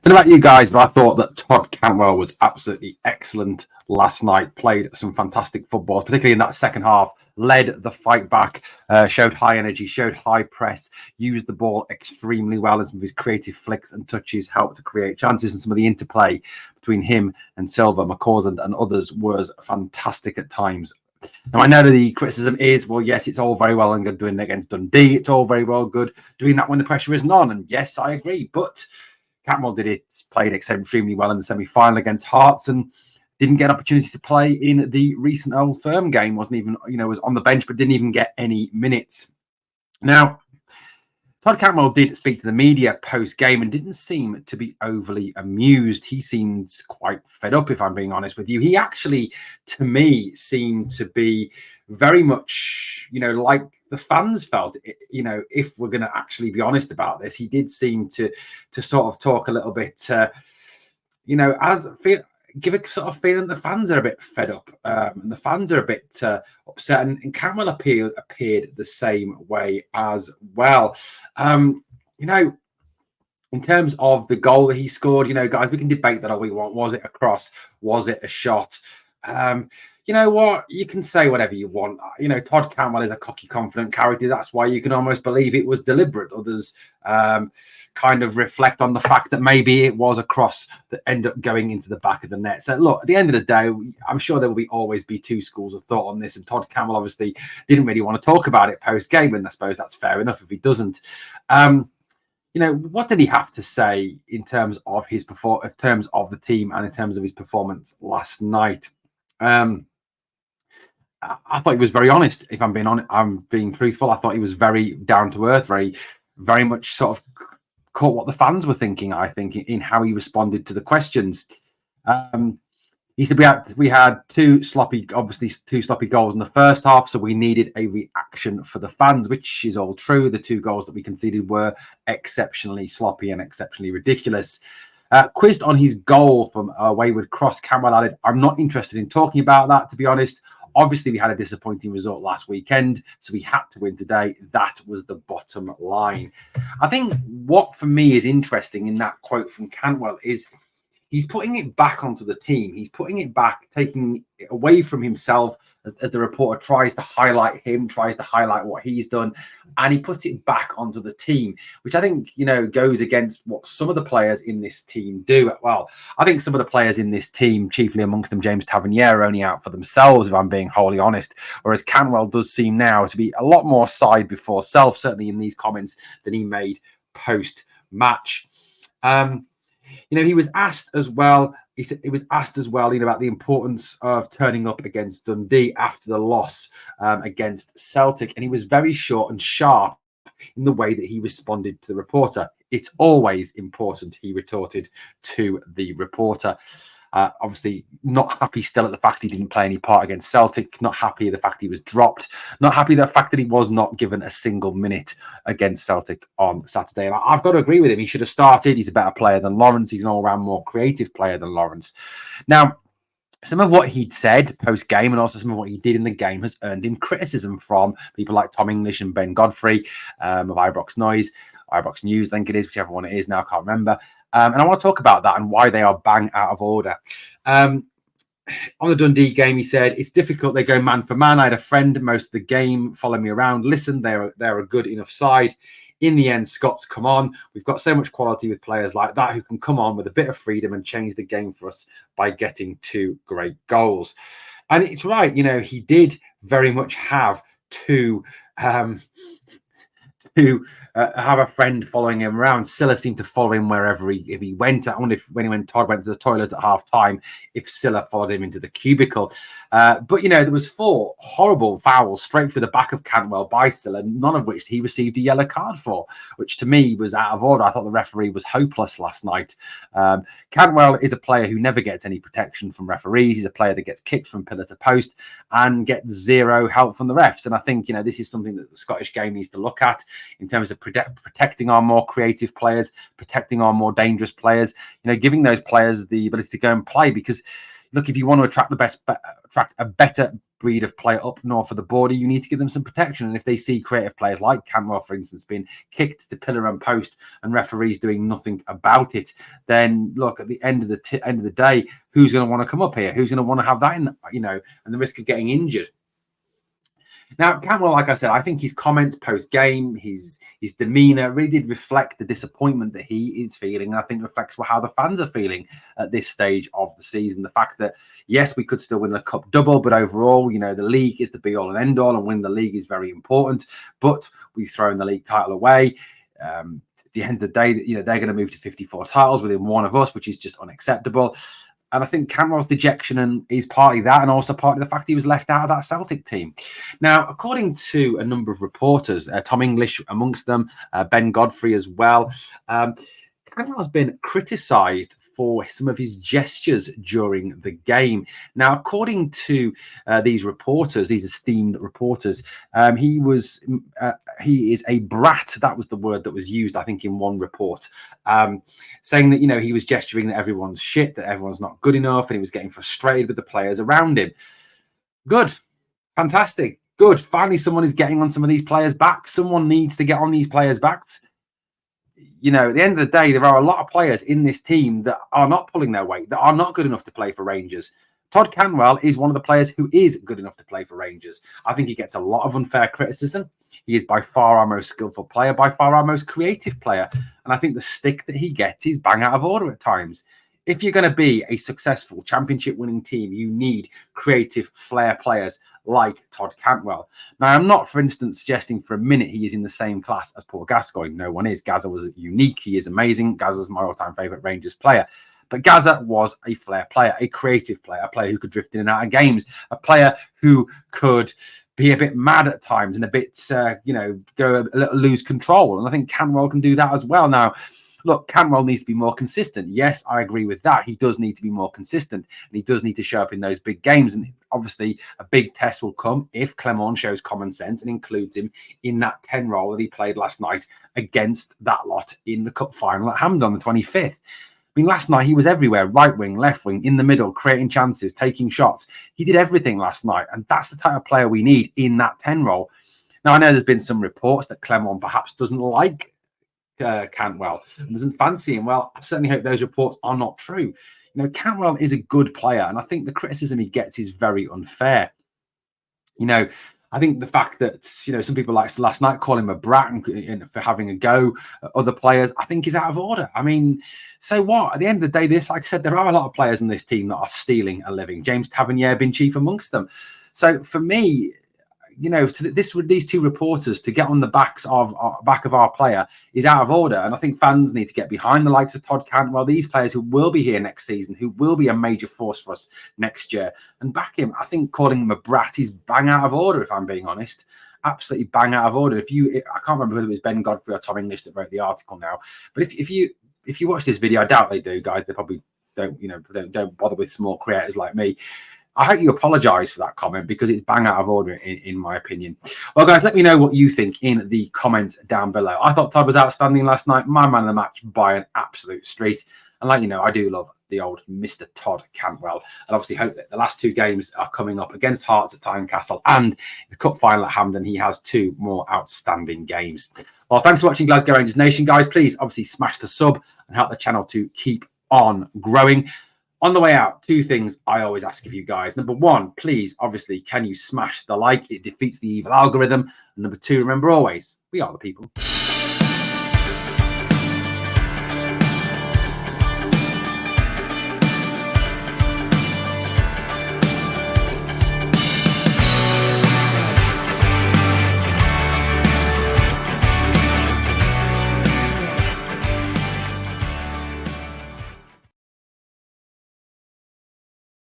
don't know about you guys, but I thought that Todd Cantwell was absolutely excellent last night. Played some fantastic football, particularly in that second half. Led the fight back, showed high energy, showed high press, used the ball extremely well, and some of his creative flicks and touches helped to create chances. And some of the interplay between him and Silva, McCausland, and others was fantastic at times. Now, I know that the criticism is, well, yes, it's all very well and good doing it against Dundee. It's all very well good doing that when the pressure is none. And yes, I agree. But Cantwell played extremely well in the semi-final against Hearts and didn't get an opportunity to play in the recent Old Firm game. Wasn't even, was on the bench, but didn't even get any minutes. Now, Todd Cantwell did speak to the media post-game and didn't seem to be overly amused. He seemed quite fed up, if I'm being honest with you. He actually, to me, seemed to be very much, like the fans felt. If we're going to actually be honest about this, he did seem to sort of talk a little bit, give a sort of feeling the fans are a bit fed up and the fans are a bit upset. And Cantwell appeared the same way as well. In terms of the goal that he scored, guys, we can debate that all we want. Was it a cross? Was it a shot? You know what? You can say whatever you want. Todd Cantwell is a cocky, confident character. That's why you can almost believe it was deliberate. Others kind of reflect on the fact that maybe it was a cross that ended up going into the back of the net. So, look, at the end of the day, I'm sure there will always be two schools of thought on this. And Todd Cantwell obviously didn't really want to talk about it post-game, and I suppose that's fair enough if he doesn't. What did he have to say in terms of in terms of the team and in terms of his performance last night? I thought he was very honest. If I'm being honest, I'm being truthful. I thought he was very down to earth, very much sort of caught what the fans were thinking. I think in how he responded to the questions. He said we had two sloppy goals in the first half, so we needed a reaction for the fans, which is all true. The two goals that we conceded were exceptionally sloppy and exceptionally ridiculous. Quizzed on his goal from a wayward cross, Cantwell added, "I'm not interested in talking about that, to be honest. Obviously, we had a disappointing result last weekend, so we had to win today. That was the bottom line." I think what for me is interesting in that quote from Cantwell is he's putting it back onto the team. He's putting it back, taking it away from himself as the reporter tries to highlight him, tries to highlight what he's done, and he puts it back onto the team, which I think, goes against what some of the players in this team do. Well, I think some of the players in this team, chiefly amongst them James Tavernier, are only out for themselves, if I'm being wholly honest, whereas Cantwell does seem now to be a lot more side before self, certainly in these comments, than he made post-match. He was asked as well. He said it was asked as well, about the importance of turning up against Dundee after the loss against Celtic, and he was very short and sharp in the way that he responded to the reporter. "It's always important," he retorted to the reporter. Obviously, not happy still at the fact he didn't play any part against Celtic, not happy at the fact he was dropped, not happy at the fact that he was not given a single minute against Celtic on Saturday. And I've got to agree with him. He should have started. He's a better player than Lawrence. He's an all-round more creative player than Lawrence. Now, some of what he'd said post-game and also some of what he did in the game has earned him criticism from people like Tom English and Ben Godfrey of Ibrox News, I think it is, whichever one it is now, I can't remember. And I want to talk about that and why they are bang out of order. On the Dundee game, he said, "It's difficult. They go man for man. I had a friend most of the game follow me around. Listen, they're a good enough side. In the end, Scots come on. We've got so much quality with players like that who can come on with a bit of freedom and change the game for us by getting two great goals." And it's right. He did very much have to have a friend following him around. Silla seemed to follow him wherever he went. I wonder if when Todd went to the toilet at half time, if Silla followed him into the cubicle. But there was 4 horrible fouls straight through the back of Cantwell by Silla, none of which he received a yellow card for, which to me was out of order. I thought the referee was hopeless last night. Cantwell is a player who never gets any protection from referees. He's a player that gets kicked from pillar to post and gets zero help from the refs. And I think, this is something that the Scottish game needs to look at in terms of protecting our more creative players, protecting our more dangerous players, giving those players the ability to go and play. Because look, if you want to attract a better breed of player up north of the border, you need to give them some protection. And if they see creative players like Cantwell, for instance, being kicked to pillar and post and referees doing nothing about it, then look, at the end of the day, who's going to want to come up here? Who's going to want to have that in, and the risk of getting injured? Now, Cantwell, like I said, I think his comments post-game, his demeanour really did reflect the disappointment that he is feeling. And I think reflects how the fans are feeling at this stage of the season. The fact that, yes, we could still win the cup double, but overall, the league is the be-all and end-all, and winning the league is very important. But we've thrown the league title away. At the end of the day, they're going to move to 54 titles within one of us, which is just unacceptable. And I think Cantwell's dejection is partly that, and also partly the fact he was left out of that Celtic team. Now, according to a number of reporters, Tom English amongst them, Ben Godfrey as well, Cantwell has been criticised for some of his gestures during the game. Now, according to these reporters, these esteemed reporters, he is a brat. That was the word that was used, I think, in one report, saying that, he was gesturing that everyone's shit, that everyone's not good enough, and he was getting frustrated with the players around him. Good. Fantastic. Good. Finally, someone is getting on some of these players' backs. Someone needs to get on these players' backs. At the end of the day, there are a lot of players in this team that are not pulling their weight, that are not good enough to play for Rangers. Todd Cantwell is one of the players who is good enough to play for Rangers. I think he gets a lot of unfair criticism. He is by far our most skillful player, by far our most creative player. And I think the stick that he gets is bang out of order at times. If you're going to be a successful championship-winning team, you need creative flair players like Todd Cantwell. Now, I'm not, for instance, suggesting for a minute he is in the same class as Paul Gascoigne. No one is. Gazza was unique. He is amazing. Gazza's my all-time favourite Rangers player. But Gazza was a flair player, a creative player, a player who could drift in and out of games, a player who could be a bit mad at times and a bit, go a little lose control. And I think Cantwell can do that as well. Now, look, Cantwell needs to be more consistent. Yes, I agree with that. He does need to be more consistent, and he does need to show up in those big games. And obviously, a big test will come if Clement shows common sense and includes him in that 10 role that he played last night against that lot in the cup final at Hampden on the 25th. I mean, last night he was everywhere, right wing, left wing, in the middle, creating chances, taking shots. He did everything last night, and that's the type of player we need in that 10 role. Now, I know there's been some reports that Clement perhaps doesn't like Cantwell and doesn't fancy him. Well, I certainly hope those reports are not true. Cantwell is a good player, and I think the criticism he gets is very unfair. I think the fact that some people like last night call him a brat and for having a go at other players, I think is out of order. I mean, so what? At the end of the day, like I said, there are a lot of players in this team that are stealing a living. James Tavernier being chief amongst them. So for me, these two reporters to get on the back of our player is out of order. And I think fans need to get behind the likes of Todd Cantwell, these players who will be here next season, who will be a major force for us next year, and back him. I think calling him a brat is bang out of order, if I'm being honest. Absolutely bang out of order. I can't remember whether it was Ben Godfrey or Tom English that wrote the article now, but if you watch this video, I doubt they do, guys. They probably don't bother with small creators like me. I hope you apologise for that comment, because it's bang out of order in my opinion. Well, guys, let me know what you think in the comments down below. I thought Todd was outstanding last night. My man of the match by an absolute street. And I do love the old Mr. Todd Cantwell. And obviously hope that the last two games are coming up against Hearts at Tynecastle and the cup final at Hampden. He has two more outstanding games. Well, thanks for watching Glasgow Rangers Nation, guys. Please, obviously, smash the sub and help the channel to keep on growing. On the way out, two things I always ask of you guys. Number one, please, obviously, can you smash the like? It defeats the evil algorithm. And number two, remember always, we are the people.